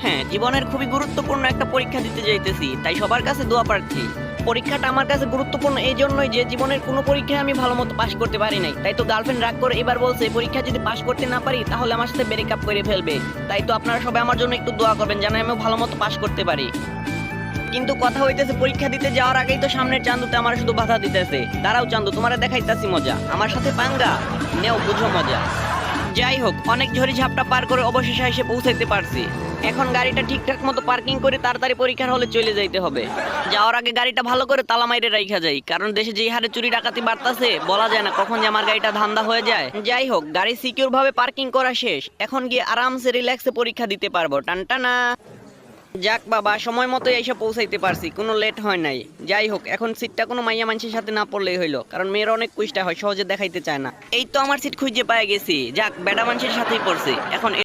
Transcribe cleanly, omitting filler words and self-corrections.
হ্যাঁ, জীবনের খুবই গুরুত্বপূর্ণ একটা পরীক্ষা দিতে যাইতেছি, তাই সবার কাছে দোয়া প্রার্থী। পরীক্ষাটা আমার কাছে গুরুত্বপূর্ণ এই জন্যই যে জীবনের কোনো পরীক্ষায় আমি ভালো মতো পাশ করতে পারি নাই, তাই তো গার্লফ্রেন্ড রাগ করে এবার বলছে পরীক্ষা যদি পাশ করতে না পারি তাহলে আমার সাথে ব্রেকআপ করে ফেলবে। তাই তো আপনারা সবাই আমার জন্য একটু দোয়া করবেন যেন আমি ভালো মতো পাশ করতে পারি। কিন্তু কথা হইতেছে পরীক্ষা দিতে যাওয়ার আগেই তো সামনের চান্দুতে আমার শুধু বাধা দিতেছে। দাঁড়াও চান্দু, তোমারে দেখাইতাছি মজা, আমার সাথে পাঙ্গা নেও, বুঝো মজা। যাই হোক, অনেক ঝড়ি ঝাপটা পার করে অবশেষে এসে পৌঁছাইতে পারছি। এখন গাড়িটা ঠিকঠাক মতো পার্কিং করে তাড়াতাড়ি পরীক্ষার হলে চলে যাইতে হবে। যাওয়ার আগে গাড়িটা ভালো করে তালা মাইরে রাইখা যাই, কারণ দেশে যেই হারে চুরি ডাকাতি বাড়তাছে বলা যায় না কখন যে আমার গাড়িটা ধান্দা হয়ে যায়। যাই হোক, গাড়ি সিকিউর ভাবে পার্কিং করা শেষ, এখন গিয়ে আরামসে রিল্যাক্সে পরীক্ষা দিতে পারবো। টানটানা। যাক বাবা, সময় মতো এসে পৌঁছাইতে পারছি, কোনো লেট হয় নাই। যাই হোক, এখন সিটটা কোনো মাইয়া মানুষের সাথে না পড়লেই হইলো, কারণ মেয়ের অনেক কুইস্টা হয়, সহজে দেখাইতে চায় না। এই তো আমার সিট খুঁজে পেয়ে গেছি, যাক বেডা মানুষের সাথেই পড়ছি এখন।